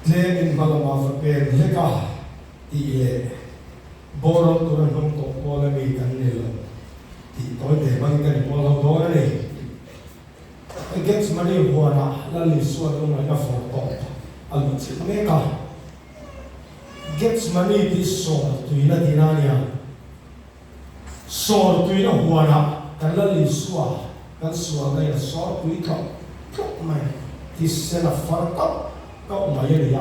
Lên balama pen leka ti le borong turan hong to pola mi kan ne lo ti toy de bang kan pola do ne against money buana la li so do na for to al chi me ka gets money this so tu ina dinania so tu ina buana kan la li so kan so na ya so tu ka mai ti se la far to kau mai ni ya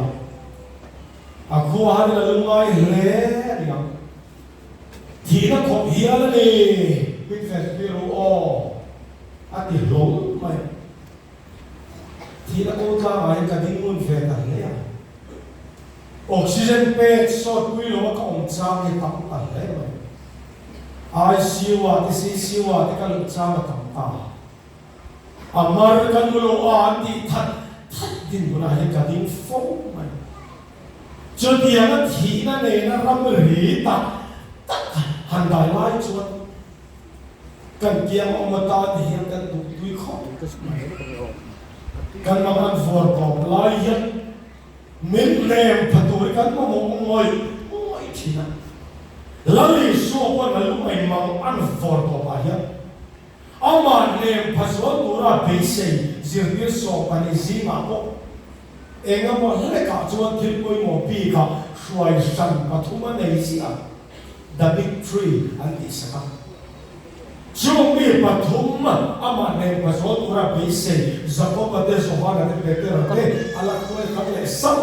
aku hari lalu mai le ya tidak kau hial ni big festival oh ati lo mai tidak kau tak mai kadingun festival ni ya oxygen pe so kui lo ka ong chang ni tam ta le mai ai siwa ti si siwa ti ka lu chang tam ta amar kan lo anti that din guna he kading phong mai cho dia na thi na ne na ram ri ta han dai lai chuan kan kiam om ta ti hian kan tu tui kho kan ma an for ko lai hian min nem phatur kan ma mo ngoi thi na lali so ko na lu mai ma an for ko ba hian ama nem phaswa tura be sei zirgir so pani zima ko enga mo le ka chuan thil poi mo pi ka hruai san pathuma nei si a the big tree an ti saka chung mi pathum ama ne phaswa tura be sei zakoba de so hana de peter ala ko ka le sam